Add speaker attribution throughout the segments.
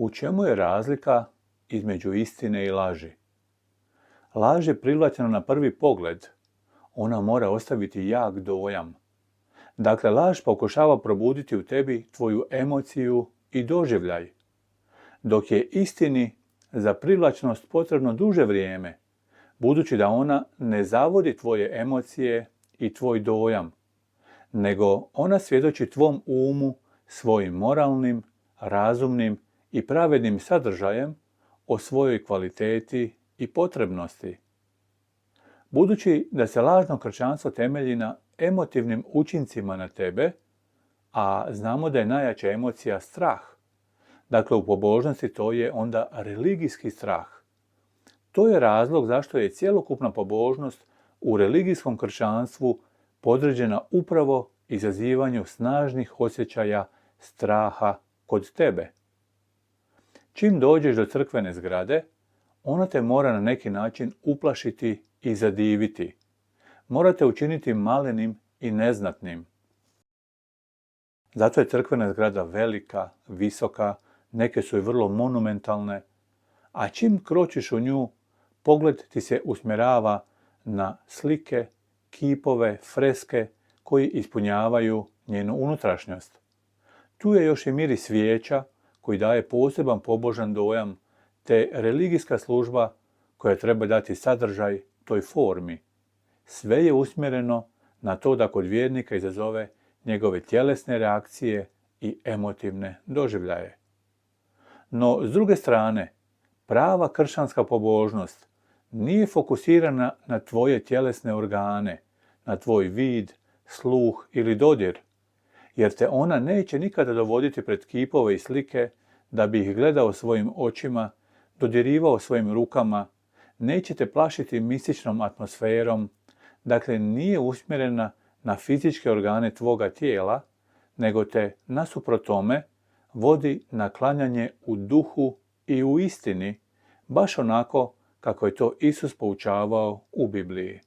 Speaker 1: U čemu je razlika između istine i laži? Laž je privlačena na prvi pogled. Ona mora ostaviti jak dojam. Dakle, laž pokušava probuditi u tebi tvoju emociju i doživljaj, dok je istini za privlačnost potrebno duže vrijeme, budući da ona ne zavodi tvoje emocije i tvoj dojam, nego ona svjedoči tvom umu svojim moralnim, razumnim i pravednim sadržajem o svojoj kvaliteti i potrebnosti. Budući da se lažno kršćanstvo temelji na emotivnim učincima na tebe, a znamo da je najjača emocija strah, dakle u pobožnosti to je onda religijski strah. To je razlog zašto je cjelokupna pobožnost u religijskom kršćanstvu podređena upravo izazivanju snažnih osjećaja straha kod tebe. Čim dođeš do crkvene zgrade, ona te mora na neki način uplašiti i zadiviti. Mora te učiniti malenim i neznatnim. Zato je crkvena zgrada velika, visoka, neke su i vrlo monumentalne, a čim kročiš u nju, pogled ti se usmjerava na slike, kipove, freske koji ispunjavaju njenu unutrašnjost. Tu je još i miris svijeća koji daje poseban pobožan dojam, te religijska služba koja treba dati sadržaj toj formi. Sve je usmjereno na to da kod vjernika izazove njegove tjelesne reakcije i emotivne doživljaje. No, s druge strane, prava kršćanska pobožnost nije fokusirana na tvoje tjelesne organe, na tvoj vid, sluh ili dodir, jer te ona neće nikada dovoditi pred kipove i slike da bi ih gledao svojim očima, dodirivao svojim rukama, neće te plašiti mističnom atmosferom, dakle nije usmjerena na fizičke organe tvoga tijela, nego te, nasuprot tome, vodi na klanjanje u duhu i u istini, baš onako kako je to Isus poučavao u Bibliji.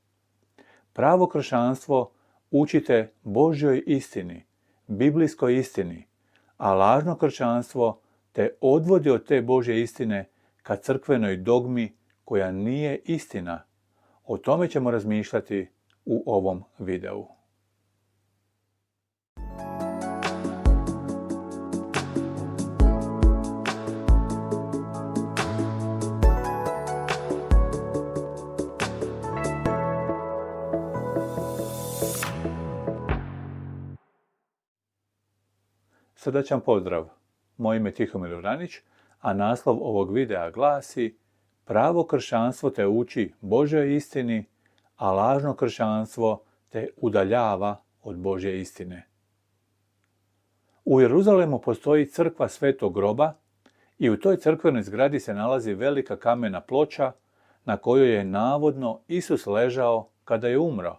Speaker 1: Pravo kršćanstvo učite Božjoj istini, biblijskoj istini, a lažno kršćanstvo te odvodi od te Božje istine ka crkvenoj dogmi koja nije istina. O tome ćemo razmišljati u ovom videu. Srdačan pozdrav, moje ime je Tihomir Uranić, a naslov ovog videa glasi Pravo kršćanstvo te uči Božjoj istini, a lažno kršćanstvo te udaljava od Božje istine. U Jeruzalemu postoji crkva Svetog groba i u toj crkvenoj zgradi se nalazi velika kamena ploča na kojoj je navodno Isus ležao kada je umro.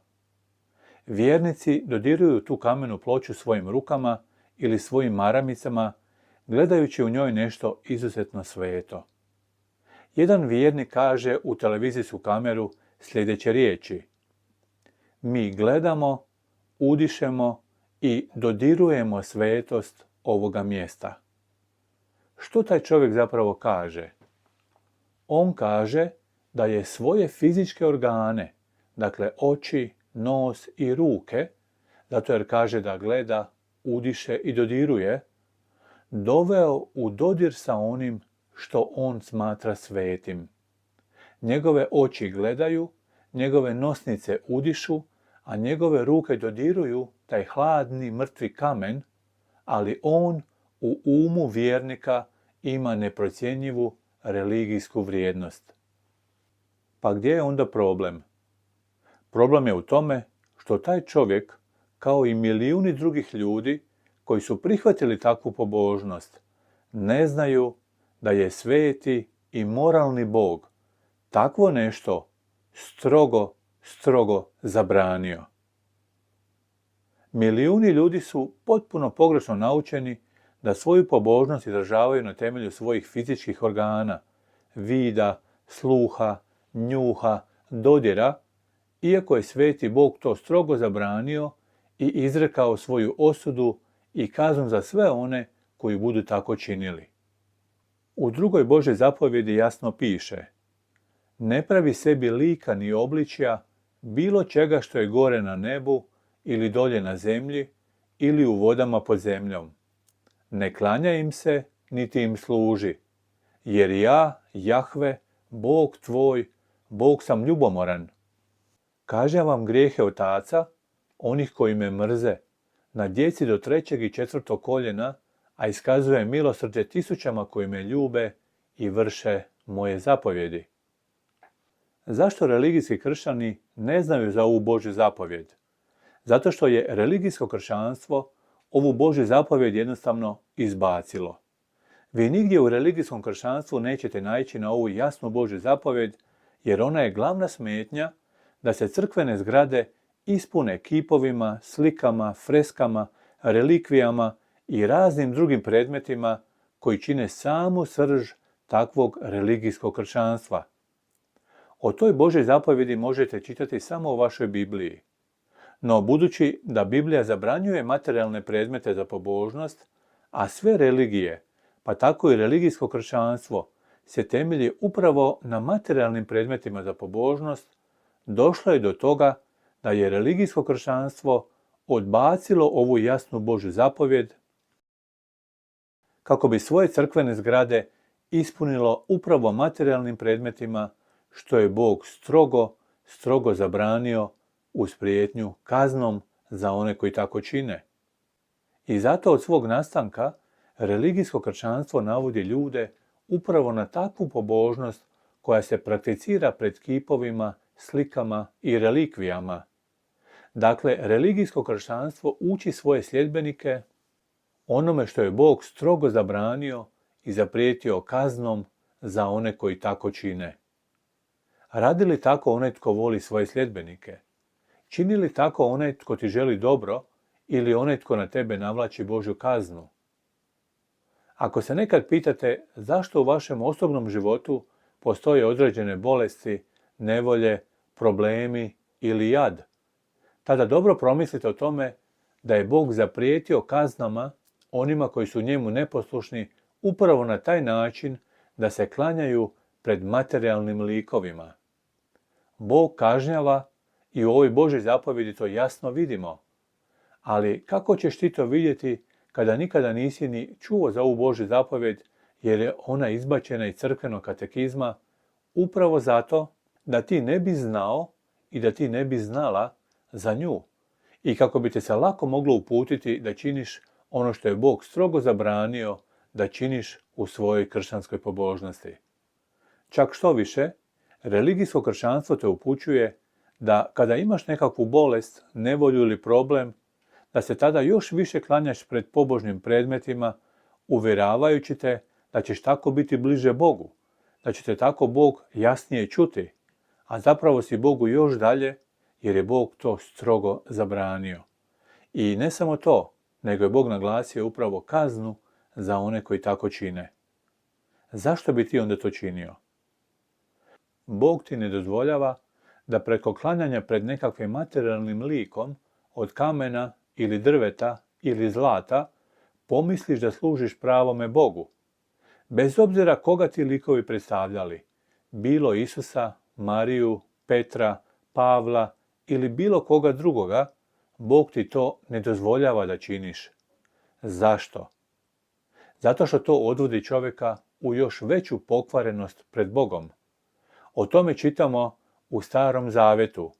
Speaker 1: Vjernici dodiruju tu kamenu ploču svojim rukama ili svojim maramicama, gledajući u njoj nešto izuzetno sveto. Jedan vjernik kaže u televizijsku kameru sljedeće riječi: Mi gledamo, udišemo i dodirujemo svetost ovoga mjesta. Što taj čovjek zapravo kaže? On kaže da je svoje fizičke organe, dakle oči, nos i ruke, zato jer kaže da gleda, udiše i dodiruje, doveo u dodir sa onim što on smatra svetim. Njegove oči gledaju, njegove nosnice udišu, a njegove ruke dodiruju taj hladni, mrtvi kamen, ali on u umu vjernika ima neprocjenjivu religijsku vrijednost. Pa gdje je onda problem? Problem je u tome što taj čovjek, kao i milijuni drugih ljudi koji su prihvatili takvu pobožnost, ne znaju da je sveti i moralni Bog takvo nešto strogo zabranio. Milijuni ljudi su potpuno pogrešno naučeni da svoju pobožnost izražavaju na temelju svojih fizičkih organa, vida, sluha, njuha, dodira, iako je sveti Bog to strogo zabranio i izrekao svoju osudu i kaznu za sve one koji budu tako činili. U drugoj Božoj zapovjedi jasno piše: ne pravi sebi lika ni obličja, bilo čega što je gore na nebu, ili dolje na zemlji, ili u vodama pod zemljom. Ne klanjaj im se, niti im služi, jer ja, Jahve, Bog tvoj, Bog sam ljubomoran. Kažnjavam grijehe otaca, onih koji me mrze, na djeci do 3. i 4. koljena, a iskazujem milosrđe tisućama koji me ljube i vrše moje zapovjedi. Zašto religijski kršćani ne znaju za ovu Božju zapovjed? Zato što je religijsko kršćanstvo ovu Božju zapovjed jednostavno izbacilo. Vi nigdje u religijskom kršćanstvu nećete naići na ovu jasnu Božju zapovjed, jer ona je glavna smetnja da se crkvene zgrade ispune kipovima, slikama, freskama, relikvijama i raznim drugim predmetima koji čine samu srž takvog religijskog kršćanstva. O toj Božoj zapovjedi možete čitati samo u vašoj Bibliji. No budući da Biblija zabranjuje materijalne predmete za pobožnost, a sve religije, pa tako i religijsko kršćanstvo, se temelji upravo na materijalnim predmetima za pobožnost, došlo je do toga da je religijsko kršćanstvo odbacilo ovu jasnu Božju zapovjed kako bi svoje crkvene zgrade ispunilo upravo materijalnim predmetima, što je Bog strogo zabranio uz prijetnju kaznom za one koji tako čine. I zato od svog nastanka religijsko kršćanstvo navodi ljude upravo na takvu pobožnost koja se prakticira pred kipovima, slikama i relikvijama. Dakle, religijsko kršćanstvo uči svoje sljedbenike onome što je Bog strogo zabranio i zaprijetio kaznom za one koji tako čine. Radi li tako onaj tko voli svoje sljedbenike? Čini li tako onaj tko ti želi dobro ili onaj tko na tebe navlači Božju kaznu? Ako se nekad pitate zašto u vašem osobnom životu postoje određene bolesti, nevolje, problemi ili jad, tada dobro promislite o tome da je Bog zaprijetio kaznama onima koji su njemu neposlušni upravo na taj način da se klanjaju pred materijalnim likovima. Bog kažnjava i u ovoj Božoj zapovjedi to jasno vidimo. Ali kako ćeš ti to vidjeti kada nikada nisi ni čuo za ovu Božju zapovjed, jer je ona izbačena iz crkvenog katekizma upravo zato da ti ne bi znao i da ti ne bi znala za nju i kako bi te se lako moglo uputiti da činiš ono što je Bog strogo zabranio da činiš u svojoj kršćanskoj pobožnosti. Čak što više, religijsko kršćanstvo te upućuje da kada imaš nekakvu bolest, nevolju ili problem, da se tada još više klanjaš pred pobožnim predmetima, uvjeravajući te da ćeš tako biti bliže Bogu, da će te tako Bog jasnije čuti, a zapravo si Bogu još dalje, jer je Bog to strogo zabranio. I ne samo to, nego je Bog naglasio upravo kaznu za one koji tako čine. Zašto bi ti onda to činio? Bog ti ne dozvoljava da preko klanjanja pred nekakvim materijalnim likom od kamena ili drveta ili zlata pomisliš da služiš pravome Bogu. Bez obzira koga ti likovi predstavljali, bilo Isusa, Mariju, Petra, Pavla ili bilo koga drugoga, Bog ti to ne dozvoljava da činiš. Zašto? Zato što to odvodi čovjeka u još veću pokvarenost pred Bogom. O tome čitamo u Starom Zavetu,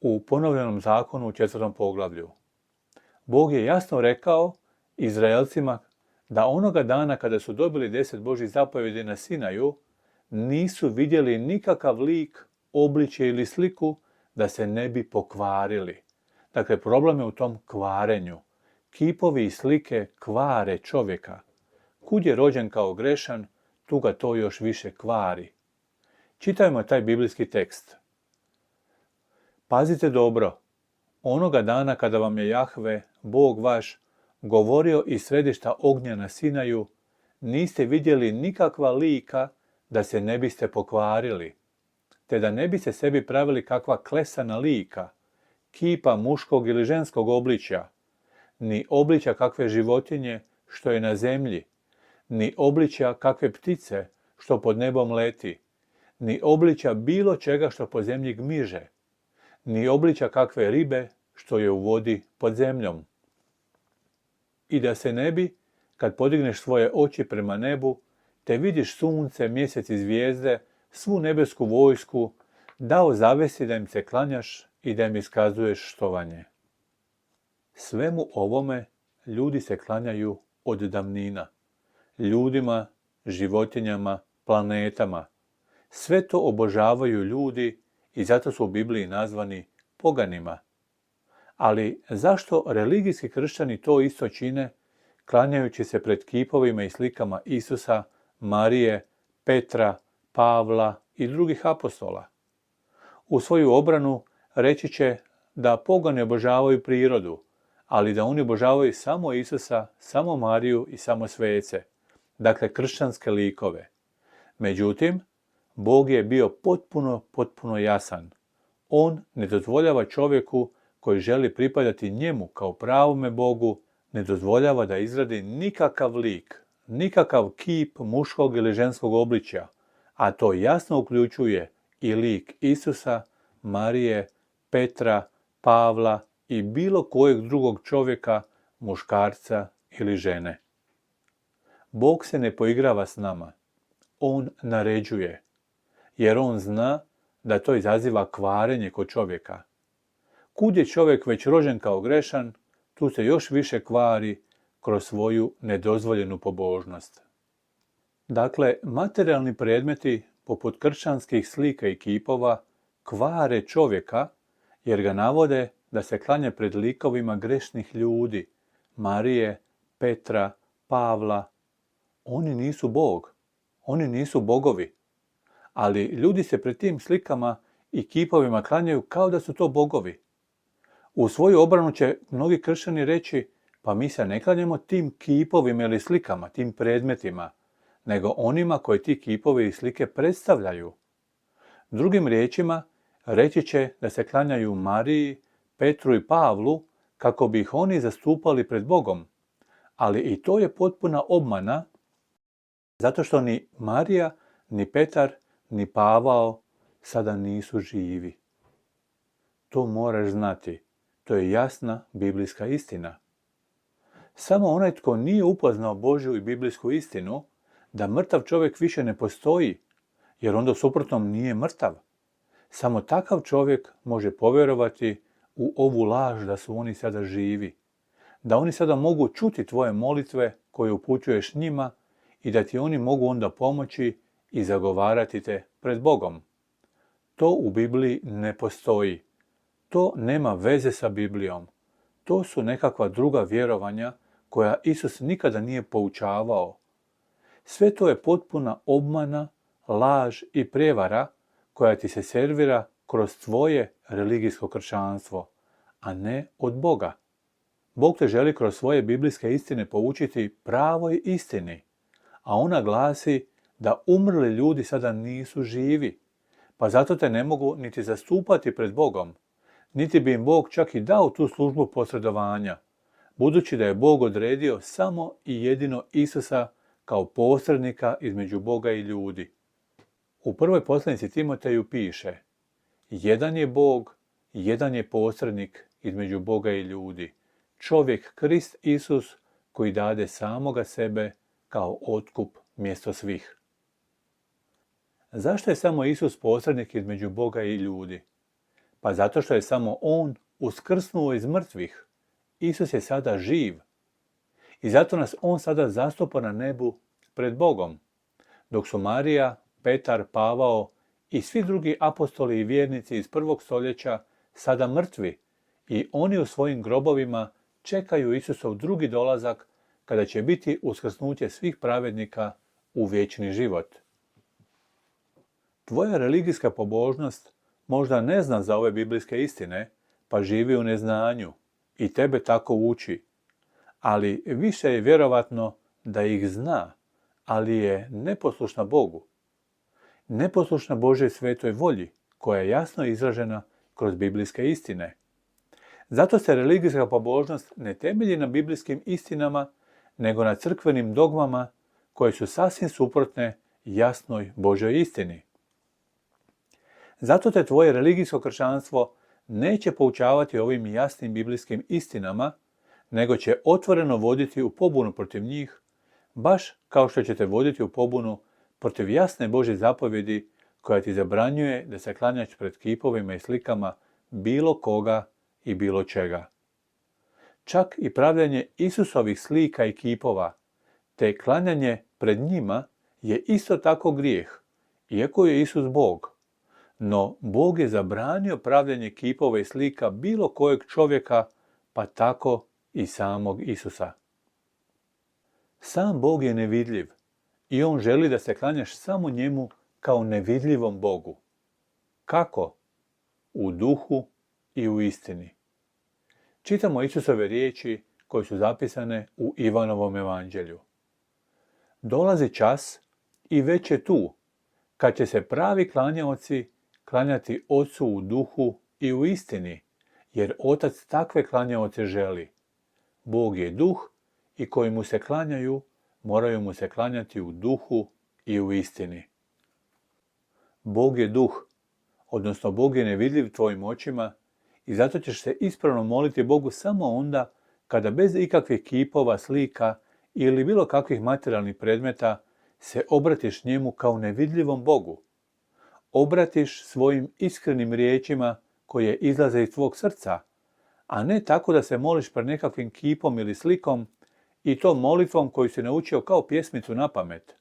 Speaker 1: u ponovljenom zakonu u 4. poglavlju. Bog je jasno rekao Izraelcima da onoga dana kada su dobili 10 Božjih zapovjedi na Sinaju, nisu vidjeli nikakav lik, obličje ili sliku da se ne bi pokvarili. Dakle, problem je u tom kvarenju. Kipovi i slike kvare čovjeka. Kud je rođen kao grešan, tu ga to još više kvari. Čitajmo taj biblijski tekst. Pazite dobro, onoga dana kada vam je Jahve, Bog vaš, govorio iz središta ognja na Sinaju, niste vidjeli nikakva lika da se ne biste pokvarili, te da ne biste sebi pravili kakva klesana lika, kipa muškog ili ženskog obličja, ni obličja kakve životinje što je na zemlji, ni obličja kakve ptice što pod nebom leti, ni obličja bilo čega što po zemlji gmiže, ni obličja kakve ribe što je u vodi pod zemljom. I da se ne bi, kad podigneš svoje oči prema nebu, te vidiš sunce, mjesec i zvijezde, svu nebesku vojsku, dao zavesti da im se klanjaš i da im iskazuješ štovanje. Svemu ovome ljudi se klanjaju od davnina. Ljudima, životinjama, planetama. Sve to obožavaju ljudi i zato su u Bibliji nazvani poganima. Ali zašto religijski kršćani to isto čine, klanjajući se pred kipovima i slikama Isusa, Marije, Petra, Pavla i drugih apostola? U svoju obranu reći će da pogani obožavaju prirodu, ali da oni obožavaju samo Isusa, samo Mariju i samo svece, dakle kršćanske likove. Međutim, Bog je bio potpuno jasan. On ne dozvoljava čovjeku koji želi pripadati njemu kao pravome Bogu, ne dozvoljava da izradi nikakav lik, nikakav kip muškog ili ženskog obličja, a to jasno uključuje i lik Isusa, Marije, Petra, Pavla i bilo kojeg drugog čovjeka, muškarca ili žene. Bog se ne poigrava s nama. On naređuje, jer on zna da to izaziva kvarenje kod čovjeka. Kud je čovjek već rođen kao grešan, tu se još više kvari kroz svoju nedozvoljenu pobožnost. Dakle, materijalni predmeti, poput kršćanskih slika i kipova, kvare čovjeka, jer ga navode da se klanja pred likovima grešnih ljudi, Marije, Petra, Pavla. Oni nisu Bog, oni nisu bogovi. Ali ljudi se pred tim slikama i kipovima klanjaju kao da su to bogovi. U svoju obranu će mnogi kršćani reći, pa mi se ne klanjamo tim kipovima ili slikama, tim predmetima, nego onima koji ti kipovi i slike predstavljaju. Drugim riječima, reći će da se klanjaju Mariji, Petru i Pavlu kako bi ih oni zastupali pred Bogom. Ali i to je potpuna obmana, zato što ni Marija, ni Petar, ni Pavao sada nisu živi. To moraš znati. To je jasna biblijska istina. Samo onaj tko nije upoznao Božju i biblijsku istinu, da mrtav čovjek više ne postoji, jer onda u suprotnom nije mrtav. Samo takav čovjek može povjerovati u ovu laž da su oni sada živi, da oni sada mogu čuti tvoje molitve koje upućuješ njima i da ti oni mogu onda pomoći i zagovarati te pred Bogom. To u Bibliji ne postoji. To nema veze sa Biblijom. To su nekakva druga vjerovanja koja Isus nikada nije poučavao. Sve to je potpuna obmana, laž i prijevara koja ti se servira kroz tvoje religijsko kršćanstvo, a ne od Boga. Bog te želi kroz svoje biblijske istine poučiti pravoj istini, a ona glasi da umrli ljudi sada nisu živi, pa zato te ne mogu niti zastupati pred Bogom, niti bi im Bog čak i dao tu službu posredovanja, budući da je Bog odredio samo i jedino Isusa kao posrednika između Boga i ljudi. U prvoj poslanici Timoteju piše: jedan je Bog, jedan je posrednik između Boga i ljudi, čovjek Krist Isus koji dade samoga sebe kao otkup mjesto svih. Zašto je samo Isus posrednik između Boga i ljudi? Pa zato što je samo On uskrsnuo iz mrtvih. Isus je sada živ. I zato nas On sada zastupa na nebu pred Bogom. Dok su Marija, Petar, Pavao i svi drugi apostoli i vjernici iz prvog stoljeća sada mrtvi i oni u svojim grobovima čekaju Isusov drugi dolazak kada će biti uskrsnuće svih pravednika u vječni život. Tvoja religijska pobožnost možda ne zna za ove biblijske istine, pa živi u neznanju i tebe tako uči. Ali više je vjerovatno da ih zna, ali je neposlušna Bogu. Neposlušna Božoj svetoj volji, koja je jasno izražena kroz biblijske istine. Zato se religijska pobožnost ne temelji na biblijskim istinama, nego na crkvenim dogmama koje su sasvim suprotne jasnoj Božoj istini. Zato te tvoje religijsko kršćanstvo neće poučavati ovim jasnim biblijskim istinama, nego će otvoreno voditi u pobunu protiv njih, baš kao što će te voditi u pobunu protiv jasne Božje zapovjedi koja ti zabranjuje da se klanjaš pred kipovima i slikama bilo koga i bilo čega. Čak i pravljanje Isusovih slika i kipova, te klanjanje pred njima je isto tako grijeh, iako je Isus Bog. No Bog je zabranio pravljanje kipova i slika bilo kojeg čovjeka, pa tako i samog Isusa. Sam Bog je nevidljiv i on želi da se klanjaš samo njemu kao nevidljivom Bogu. Kako? U duhu i u istini. Čitamo Isusove riječi koje su zapisane u Ivanovom evanđelju. Dolazi čas i već je tu, kad će se pravi klanjaoci klanjati Ocu u duhu i u istini, jer Otac takve klanjaoce želi. Bog je duh i koji mu se klanjaju, moraju mu se klanjati u duhu i u istini. Bog je duh, odnosno Bog je nevidljiv tvojim očima i zato ćeš se ispravno moliti Bogu samo onda kada bez ikakvih kipova, slika ili bilo kakvih materijalnih predmeta se obratiš njemu kao nevidljivom Bogu. Obratiš svojim iskrenim riječima koje izlaze iz tvog srca, a ne tako da se moliš pred nekakvim kipom ili slikom i to molitvom koju si naučio kao pjesmicu na pamet.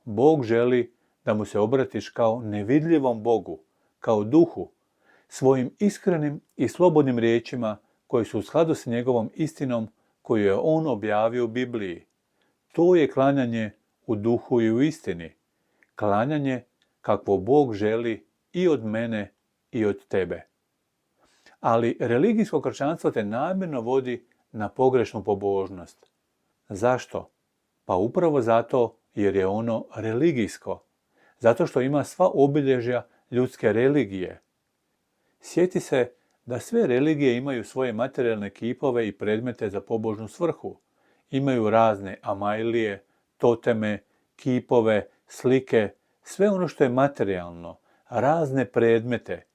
Speaker 1: Bog želi da mu se obratiš kao nevidljivom Bogu, kao duhu, svojim iskrenim i slobodnim riječima koji su u skladu s njegovom istinom koju je on objavio u Bibliji. To je klanjanje u duhu i u istini. Klanjanje kakvo Bog želi i od mene i od tebe. Ali religijsko kršćanstvo te namjerno vodi na pogrešnu pobožnost. Zašto? Pa upravo zato jer je ono religijsko. Zato što ima sva obilježja ljudske religije. Sjeti se da sve religije imaju svoje materijalne kipove i predmete za pobožnu svrhu. Imaju razne amajlije, toteme, kipove, slike, sve ono što je materijalno, razne predmete.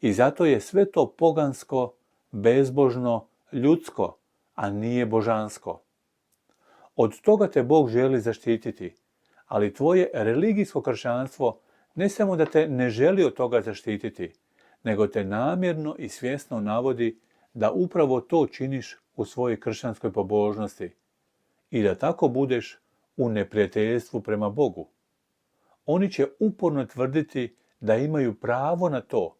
Speaker 1: I zato je sve to pogansko, bezbožno, ljudsko, a nije božansko. Od toga te Bog želi zaštititi, ali tvoje religijsko kršćanstvo ne samo da te ne želi od toga zaštititi, nego te namjerno i svjesno navodi da upravo to činiš u svojoj kršćanskoj pobožnosti i da tako budeš u neprijateljstvu prema Bogu. Oni će uporno tvrditi da imaju pravo na to.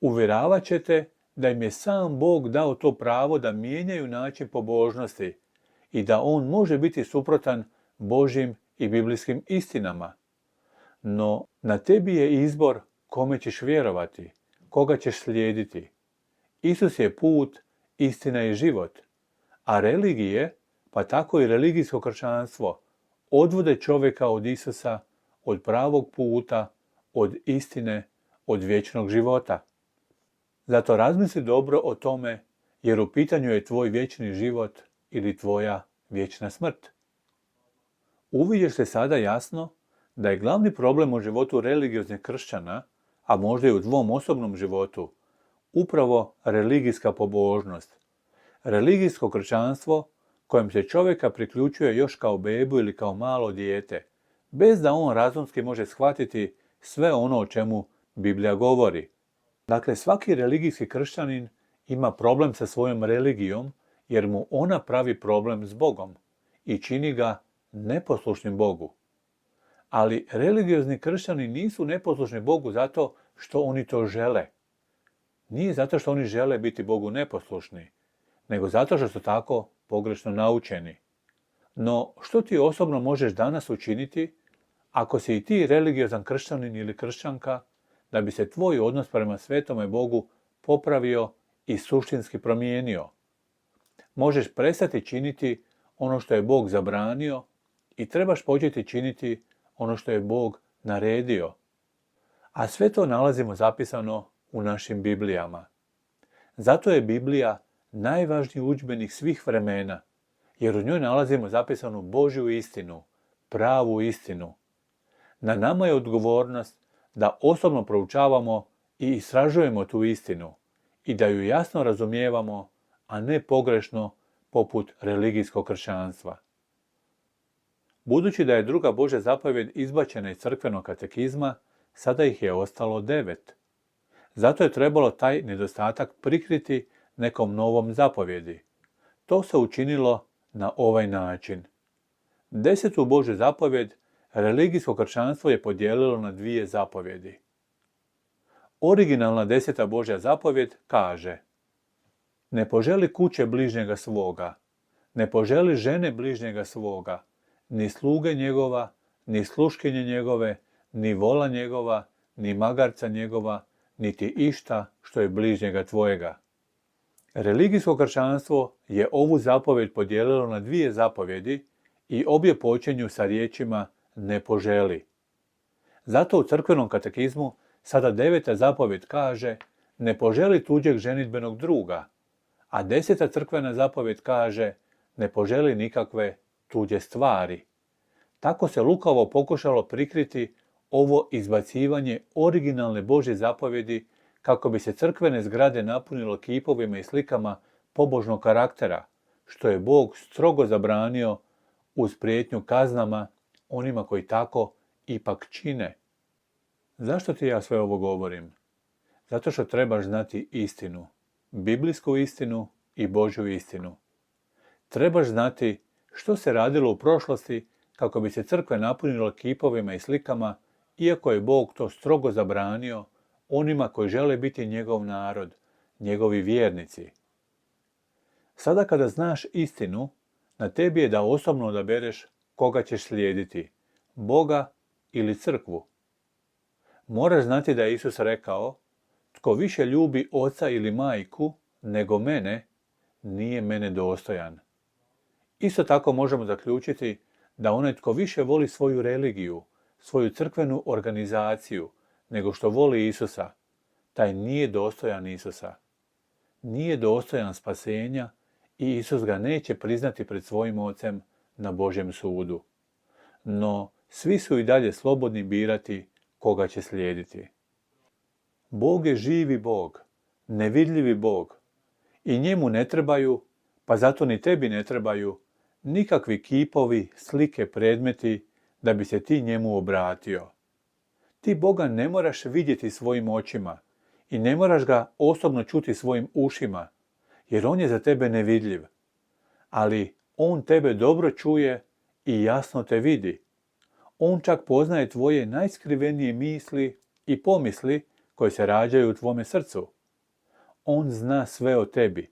Speaker 1: Uvjeravat će te da im je sam Bog dao to pravo da mijenjaju način pobožnosti i da on može biti suprotan Božjim i biblijskim istinama. No, na tebi je izbor kome ćeš vjerovati, koga ćeš slijediti. Isus je put, istina i život, a religije, pa tako i religijsko kršćanstvo, odvode čovjeka od Isusa, od pravog puta, od istine, od vječnog života. Zato razmisli dobro o tome, jer u pitanju je tvoj vječni život ili tvoja vječna smrt. Uviđeš se sada jasno da je glavni problem u životu religioznih kršćana, a možda i u tvom osobnom životu, upravo religijska pobožnost. Religijsko kršćanstvo kojem se čovjeka priključuje još kao bebu ili kao malo dijete, bez da on razumski može shvatiti sve ono o čemu Biblija govori. Dakle, svaki religijski kršćanin ima problem sa svojom religijom, jer mu ona pravi problem s Bogom i čini ga neposlušnim Bogu. Ali religiozni kršćani nisu neposlušni Bogu zato što oni to žele. Nije zato što oni žele biti Bogu neposlušni, nego zato što su tako pogrešno naučeni. No, što ti osobno možeš danas učiniti, ako si i ti religiozan kršćanin ili kršćanka, da bi se tvoj odnos prema svetome Bogu popravio i suštinski promijenio? Možeš prestati činiti ono što je Bog zabranio i trebaš početi činiti ono što je Bog naredio. A sve to nalazimo zapisano u našim Biblijama. Zato je Biblija najvažniji udžbenik svih vremena, jer u njoj nalazimo zapisanu Božju istinu, pravu istinu. Na nama je odgovornost da osobno proučavamo i istražujemo tu istinu i da ju jasno razumijevamo, a ne pogrešno poput religijskog kršćanstva. Budući da je druga Božja zapovjed izbačena iz crkvenog katekizma, sada ih je ostalo 9. Zato je trebalo taj nedostatak prikriti nekom novom zapovjedi. To se učinilo na ovaj način. 10. Božju zapovjed religijsko kršćanstvo je podijelilo na 2 zapovjedi. Originalna 10. Božja zapovjed kaže: ne poželi kuće bližnjega svoga, ne poželi žene bližnjega svoga, ni sluge njegova, ni sluškinje njegove, ni vola njegova, ni magarca njegova, niti išta što je bližnjega tvojega. Religijsko kršćanstvo je ovu zapovjed podijelilo na 2 zapovjedi i obje počinju sa riječima ne poželi. Zato u crkvenom katekizmu sada 9. zapovjed kaže ne poželi tuđeg ženidbenog druga, a 10. crkvena zapovjed kaže ne poželi nikakve tuđe stvari. Tako se lukavo pokušalo prikriti ovo izbacivanje originalne Božje zapovjedi kako bi se crkvene zgrade napunilo kipovima i slikama pobožnog karaktera, što je Bog strogo zabranio uz prijetnju kaznama onima koji tako ipak čine. Zašto ti ja sve ovo govorim? Zato što trebaš znati istinu, biblijsku istinu i Božju istinu. Trebaš znati što se radilo u prošlosti kako bi se crkve napunilo kipovima i slikama, iako je Bog to strogo zabranio onima koji žele biti njegov narod, njegovi vjernici. Sada kada znaš istinu, na tebi je da osobno odabereš koga ćeš slijediti, Boga ili crkvu. Moraš znati da je Isus rekao: tko više ljubi oca ili majku nego mene, nije mene dostojan. Isto tako možemo zaključiti da onaj tko više voli svoju religiju, svoju crkvenu organizaciju, nego što voli Isusa, taj nije dostojan Isusa. Nije dostojan spasenja i Isus ga neće priznati pred svojim Ocem na Božjem sudu. No, svi su i dalje slobodni birati koga će slijediti. Bog je živi Bog, nevidljivi Bog, i njemu ne trebaju, pa zato ni tebi ne trebaju, nikakvi kipovi, slike, predmeti da bi se ti njemu obratio. Ti Boga ne moraš vidjeti svojim očima i ne moraš ga osobno čuti svojim ušima, jer on je za tebe nevidljiv. Ali on tebe dobro čuje i jasno te vidi. On čak poznaje tvoje najskrivenije misli i pomisli koje se rađaju u tvome srcu. On zna sve o tebi.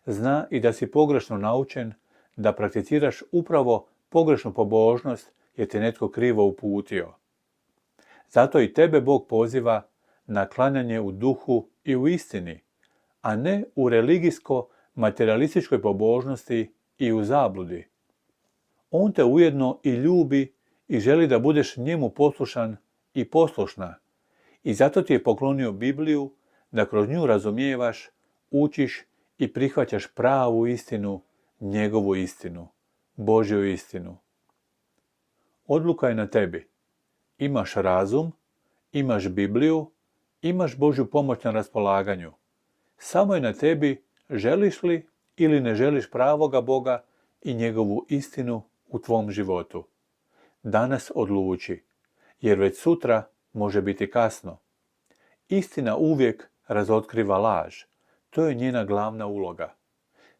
Speaker 1: Zna i da si pogrešno naučen, da prakticiraš upravo pogrešnu pobožnost jer te netko krivo uputio. Zato i tebe Bog poziva na klanjanje u duhu i u istini, a ne u religijsko-materialističkoj pobožnosti i u zabludi. On te ujedno i ljubi i želi da budeš njemu poslušan i poslušna, i zato ti je poklonio Bibliju da kroz nju razumijevaš, učiš i prihvaćaš pravu istinu, njegovu istinu, Božju istinu. Odluka je na tebi. Imaš razum, imaš Bibliju, imaš Božju pomoć na raspolaganju. Samo je na tebi želiš li ili ne želiš pravoga Boga i njegovu istinu u tvom životu. Danas odluči, jer već sutra može biti kasno. Istina uvijek razotkriva laž. To je njena glavna uloga.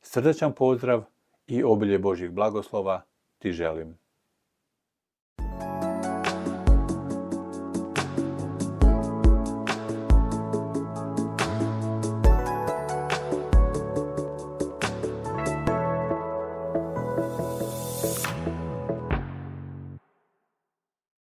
Speaker 1: Srdačan pozdrav i obilje Božjih blagoslova ti želim.